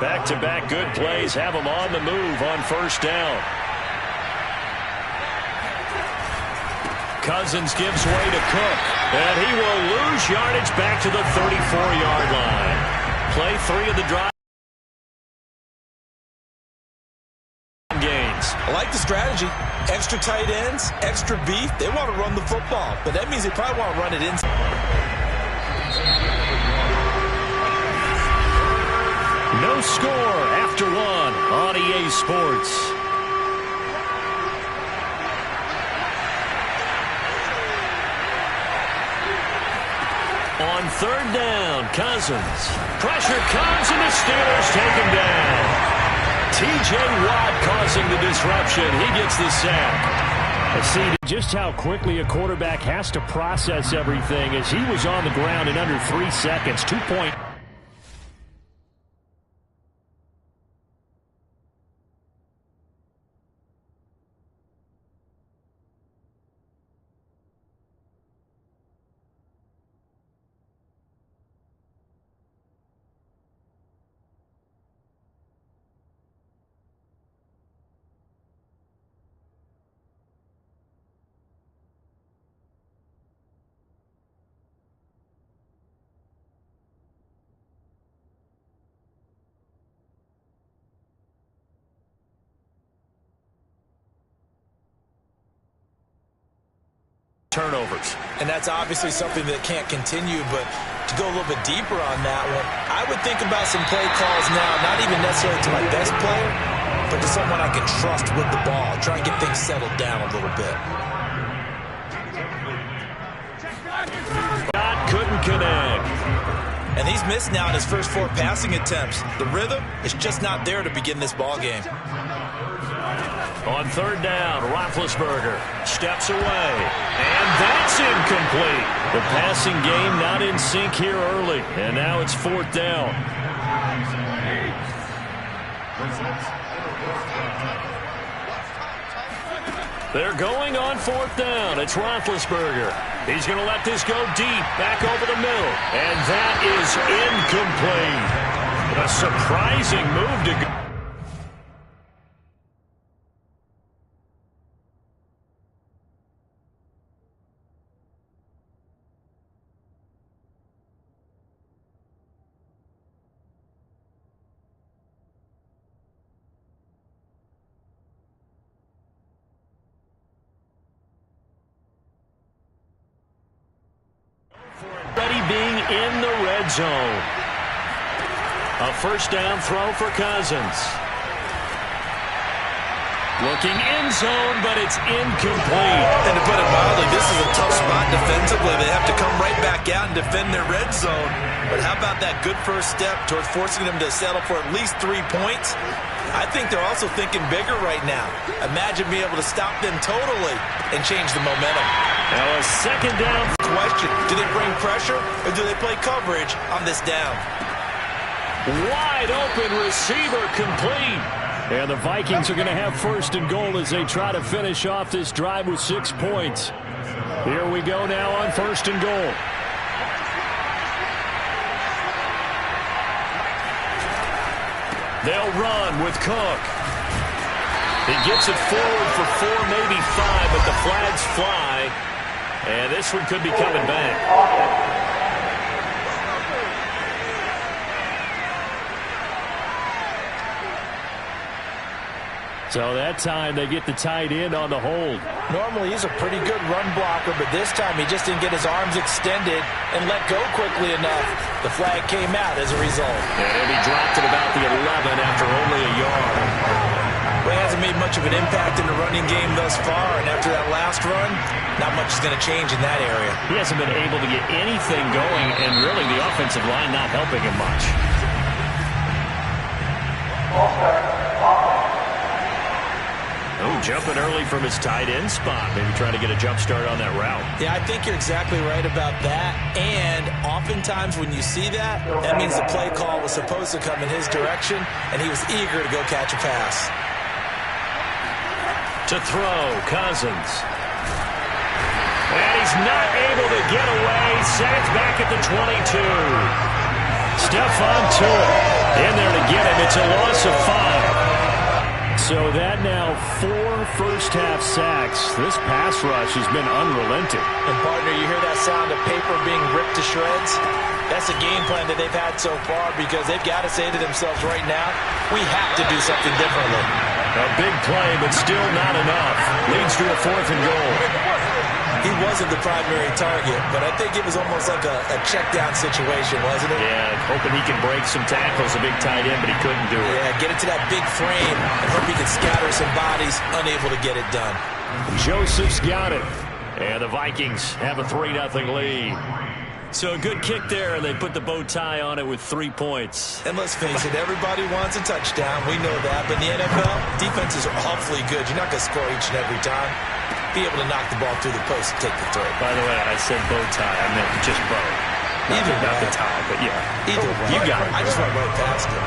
Back-to-back good plays have him on the move on first down. Cousins gives way to Cook, and he will lose yardage back to the 34-yard line. Play 3 of the drive. I like the strategy. Extra tight ends, extra beef. They want to run the football, but that means they probably want to run it inside. No score after 1 on EA Sports. On third down, Cousins. Pressure comes, and the Steelers take him down. T.J. Watt causing the disruption. He gets the sack. See just how quickly a quarterback has to process everything as he was on the ground in under 3 seconds. 2-point. Turnovers. And that's obviously something that can't continue, but to go a little bit deeper on that one, I would think about some play calls now, not even necessarily to my best player, but to someone I can trust with the ball. Try and get things settled down a little bit. Couldn't connect. And he's missed now in his first 4 passing attempts. The rhythm is just not there to begin this ball game. On third down, Roethlisberger steps away, and that's incomplete. The passing game not in sync here early, and now it's 4th down. They're going on 4th down. It's Roethlisberger. He's going to let this go deep, back over the middle, and that is incomplete. A surprising move to go. Being in the red zone. A first down throw for Cousins. Looking end zone, but it's incomplete. And to put it mildly, this is a tough spot defensively. They have to come right back out and defend their red zone. But how about that good first step towards forcing them to settle for at least 3 points? I think they're also thinking bigger right now. Imagine being able to stop them totally and change the momentum. Now a second down. Question, do they bring pressure or do they play coverage on this down? Wide open receiver complete. And the Vikings are going to have first and goal as they try to finish off this drive with 6 points. Here we go now on first and goal. They'll run with Cook. He gets it forward for 4, maybe 5, but the flags fly. And this one could be coming back. So that time they get the tight end on the hold. Normally he's a pretty good run blocker, but this time he just didn't get his arms extended and let go quickly enough. The flag came out as a result. And he dropped it about the 11 after only a yard. Well, he hasn't made much of an impact in the running game thus far, and after that last run, not much is going to change in that area. He hasn't been able to get anything going, and really the offensive line not helping him much. Oh, jumping early from his tight end spot. Maybe trying to get a jump start on that route. Yeah, I think you're exactly right about that. And oftentimes when you see that, that means the play call was supposed to come in his direction, and he was eager to go catch a pass. To throw, Cousins. And he's not able to get away. Sent it back at the 22. Stephon Tuitt. In there to get him. It's a loss of 5. So that now 4 first-half sacks. This pass rush has been unrelenting. And, partner, you hear that sound of paper being ripped to shreds? That's a game plan that they've had so far because they've got to say to themselves right now, we have to do something differently. A big play, but still not enough. Leads to a 4th and goal. He wasn't the primary target, but I think it was almost like a check-down situation, wasn't it? Yeah, hoping he can break some tackles, a big tight end, but he couldn't do it. Yeah, get it to that big frame and hope he can scatter some bodies, unable to get it done. Joseph's got it. And the Vikings have a 3-0 lead. So a good kick there, and they put the bow tie on it with 3 points. And let's face it, everybody wants a touchdown. We know that. But in the NFL, defenses are awfully good. You're not going to score each and every time. Be able to knock the ball through the post and take the throw. By the way, I said bow tie. I meant just bow. Not the tie, but yeah. Either way. You got it. I just went right past it.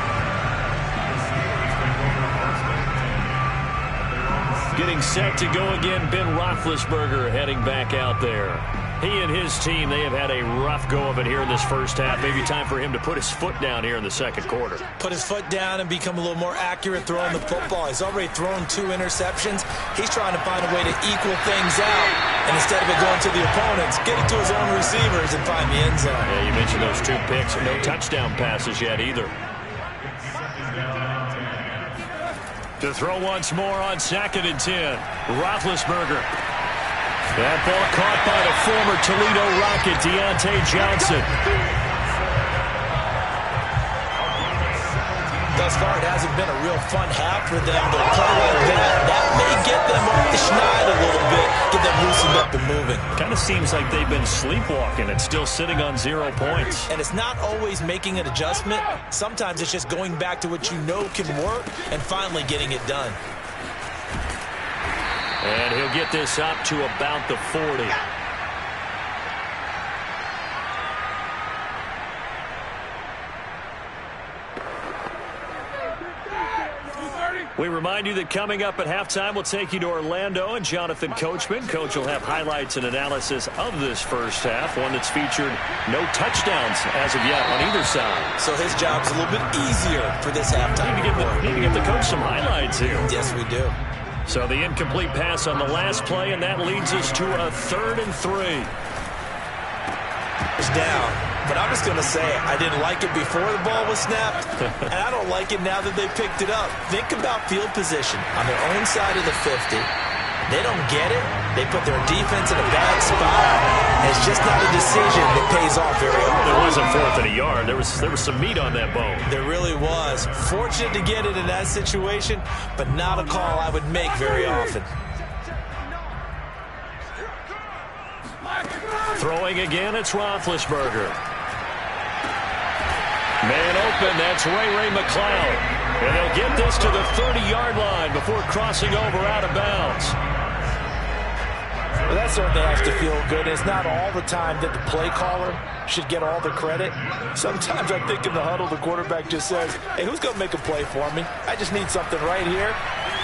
Getting set to go again, Ben Roethlisberger heading back out there. He and his team, they have had a rough go of it here in this first half. Maybe time for him to put his foot down here in the second quarter. Put his foot down and become a little more accurate throwing the football. He's already thrown 2 interceptions. He's trying to find a way to equal things out. And instead of it going to the opponents, get it to his own receivers and find the end zone. Yeah, you mentioned those 2 picks. No touchdown passes yet either. To throw once more on 2nd and 10. Roethlisberger. That ball caught by the former Toledo Rocket, Deontay Johnson. Thus far, it hasn't been a real fun half for them. They'll play like that may get them off the schneid a little bit, get them loosened up and moving. Kind of seems like they've been sleepwalking and still sitting on 0 points. And it's not always making an adjustment. Sometimes it's just going back to what you know can work and finally getting it done. And he'll get this up to about the 40. We remind you that coming up at halftime, we'll take you to Orlando and Jonathan Coachman. Coach will have highlights and analysis of this first half, one that's featured no touchdowns as of yet on either side. So his job's a little bit easier for this halftime. Need to give the coach some highlights here. Yes, we do. So the incomplete pass on the last play, and that leads us to a 3rd and 3. It's down. But I'm just going to say, I didn't like it before the ball was snapped, and I don't like it now that they picked it up. Think about field position on their own side of the 50. They don't get it. They put their defense in a bad spot. And it's just not a decision that pays off very often. It wasn't 4th and a yard. There was some meat on that bone. There really was. Fortunate to get it in that situation, but not a call I would make very often. Throwing again, it's Roethlisberger. Man open, that's Ray McCloud. And they'll get this to the 30-yard line before crossing over out of bounds. Well, that certainly has to feel good. It's not all the time that the play caller should get all the credit. Sometimes I think in the huddle, the quarterback just says, hey, who's going to make a play for me? I just need something right here.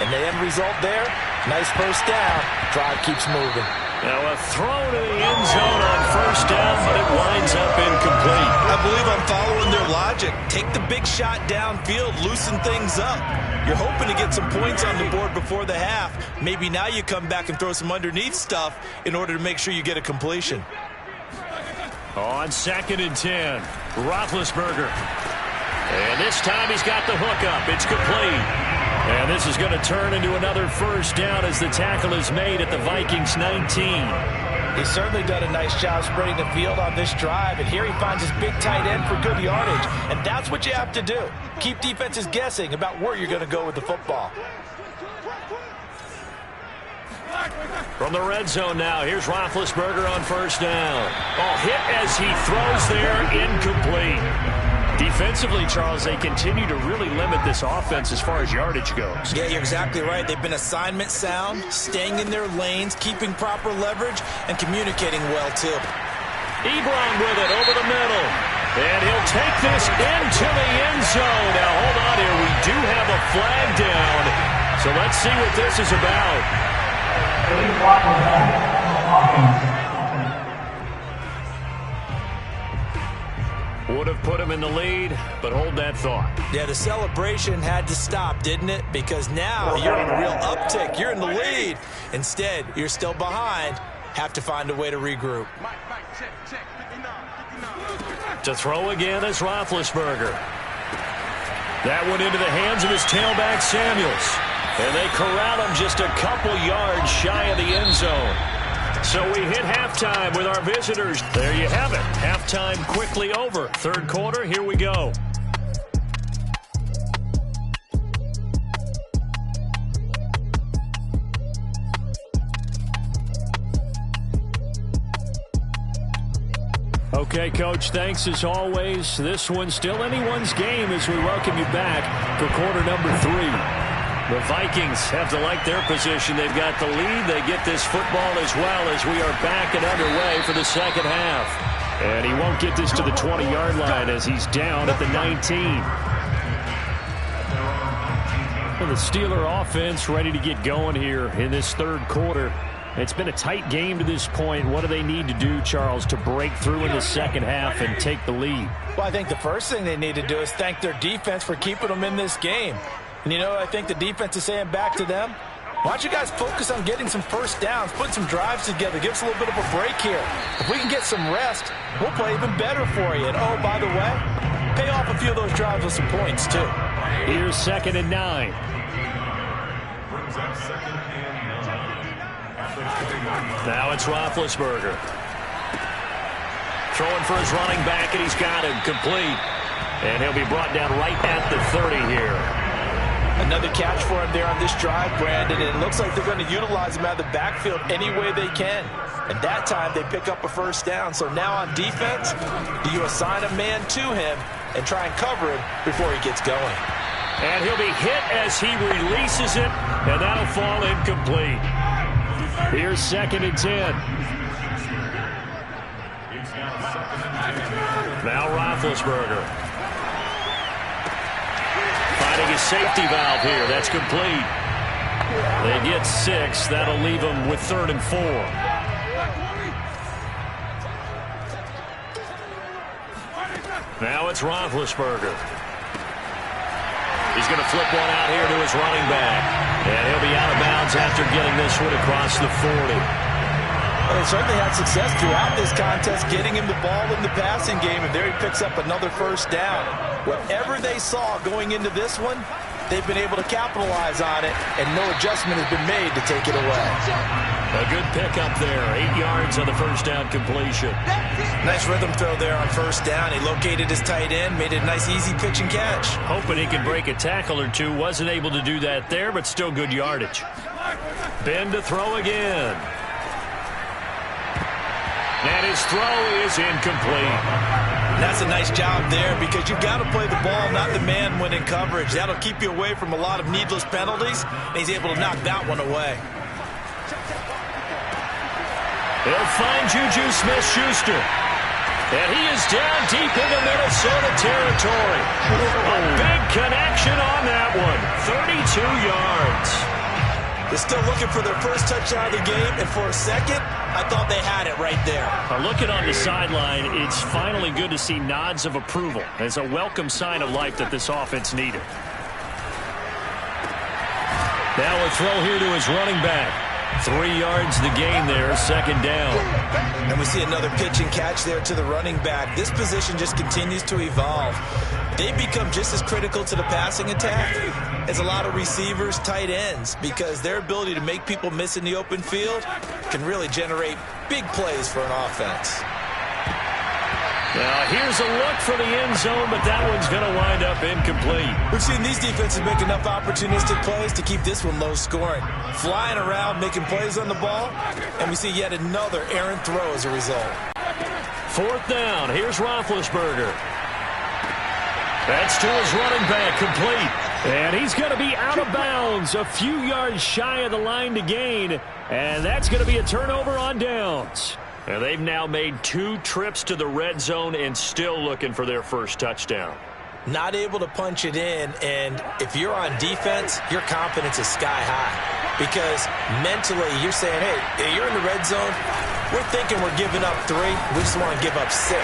And the end result there, nice first down. Drive keeps moving. Now a throw to the end zone on 1st down, but it winds up incomplete. I believe I'm following their logic. Take the big shot downfield, loosen things up. You're hoping to get some points on the board before the half. Maybe now you come back and throw some underneath stuff in order to make sure you get a completion. On 2nd and 10, Roethlisberger. And this time he's got the hook up. It's complete. And this is going to turn into another 1st down as the tackle is made at the Vikings 19. He's certainly done a nice job spreading the field on this drive. And here he finds his big tight end for good yardage. And that's what you have to do. Keep defenses guessing about where you're going to go with the football. From the red zone now, here's Roethlisberger on 1st down. Oh, hit as he throws there, incomplete. Defensively, Charles, they continue to really limit this offense as far as yardage goes. Yeah, you're exactly right. They've been assignment sound, staying in their lanes, keeping proper leverage, and communicating well, too. Ebron with it over the middle. And he'll take this into the end zone. Now, hold on here. We do have a flag down. So let's see what this is about. Would have put him in the lead, but hold that thought. Yeah, the celebration had to stop, didn't it? Because now you're on a real uptick. You're in the lead. Instead, you're still behind. Have to find a way to regroup. To throw again is Roethlisberger. That one into the hands of his tailback, Samuels. And they corral him just a couple yards shy of the end zone. So we hit halftime with our visitors. There you have it. Halftime quickly over. Third quarter, here we go. Okay, Coach, thanks as always. This one's still anyone's game as we welcome you back for quarter number 3. The Vikings have to like their position. They've got the lead. They get this football as well as we are back and underway for the second half. And he won't get this to the 20-yard line as he's down at the 19. And the Steeler offense ready to get going here in this third quarter. It's been a tight game to this point. What do they need to do, Charles, to break through in the second half and take the lead? Well, I think the first thing they need to do is thank their defense for keeping them in this game. And, you know, I think the defense is saying back to them, why don't you guys focus on getting some first downs, put some drives together, give us a little bit of a break here. If we can get some rest, we'll play even better for you. And, oh, by the way, pay off a few of those drives with some points, too. Here's 2nd and 9. Now it's Roethlisberger. Throwing for his running back, and he's got him complete. And he'll be brought down right at the 30 here. Another catch for him there on this drive, Brandon, and it looks like they're going to utilize him out of the backfield any way they can. And that time they pick up a first down. So now on defense, do you assign a man to him and try and cover him before he gets going? And he'll be hit as he releases it, and that'll fall incomplete. Here's 2nd and 10. Now Roethlisberger. Finding his safety valve here. That's complete. They get 6. That'll leave them with 3rd and 4. Now it's Roethlisberger. He's going to flip one out here to his running back. And he'll be out of bounds after getting this one across the 40. Well, they certainly had success throughout this contest, getting him the ball in the passing game, and there he picks up another first down. Whatever they saw going into this one, they've been able to capitalize on it, and no adjustment has been made to take it away. A good pickup there. 8 yards on the first down completion. Nice rhythm throw there on first down. He located his tight end, made it a nice easy pitch and catch. Hoping he could break a tackle or two. Wasn't able to do that there, but still good yardage. Ben to throw again. And his throw is incomplete. That's a nice job there because you've got to play the ball, not the man when in coverage. That'll keep you away from a lot of needless penalties, and he's able to knock that one away. They'll find Juju Smith-Schuster. And he is down deep into Minnesota territory. A big connection on that one. 32 yards. They're still looking for their first touchdown of the game, and for a second, I thought they had it right there. Looking on the sideline, it's finally good to see nods of approval. It's a welcome sign of life that this offense needed. Now a throw here to his running back. 3 yards the gain there, 2nd down. And we see another pitch and catch there to the running back. This position just continues to evolve. They become just as critical to the passing attack as a lot of receivers, tight ends, because their ability to make people miss in the open field can really generate big plays for an offense. Now here's a look for the end zone, but that one's going to wind up incomplete. We've seen these defenses make enough opportunistic plays to keep this one low scoring. Flying around, making plays on the ball, and we see yet another errant throw as a result. 4th down, here's Roethlisberger. That's to his running back, complete. And he's going to be out of bounds, a few yards shy of the line to gain, and that's going to be a turnover on downs. And they've now made 2 trips to the red zone and still looking for their first touchdown. Not able to punch it in, and if you're on defense, your confidence is sky high. Because mentally, you're saying, hey, you're in the red zone, We're thinking we're giving up 3. We just want to give up 6.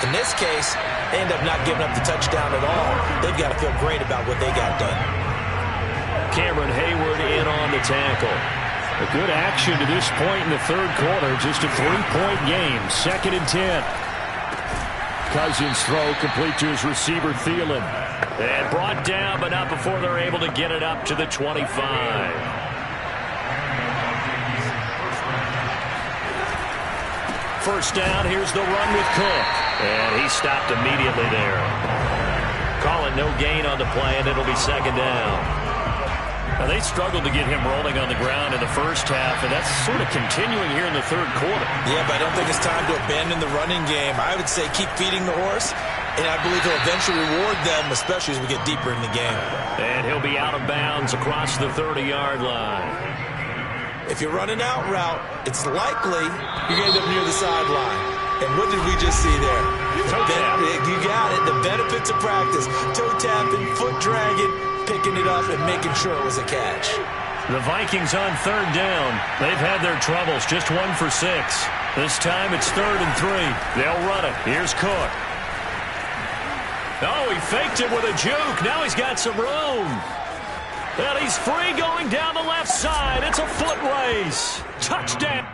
In this case, they end up not giving up the touchdown at all. They've got to feel great about what they got done. Cameron Hayward in on the tackle. A good action to this point in the third quarter. Just a 3-point game. 2nd and 10. Cousins throw complete to his receiver, Thielen. And brought down, but not before they're able to get it up to the 25. First down, here's the run with Cook. And he stopped immediately there. Call it no gain on the play, and it'll be 2nd down. Now, they struggled to get him rolling on the ground in the first half, and that's sort of continuing here in the third quarter. Yeah, but I don't think it's time to abandon the running game. I would say keep feeding the horse, and I believe he'll eventually reward them, especially as we get deeper in the game. And he'll be out of bounds across the 30-yard line. If you're running out route, it's likely you're going to end up near the sideline. And what did we just see there? Toe tap. You got it. The benefits of practice. Toe tapping, foot dragging, picking it up, and making sure it was a catch. The Vikings on 3rd down. They've had their troubles. Just 1 for 6. This time it's 3rd and 3. They'll run it. Here's Cook. Oh, he faked it with a juke. Now he's got some room. And he's free going down the left side. It's a foot race. Touchdown.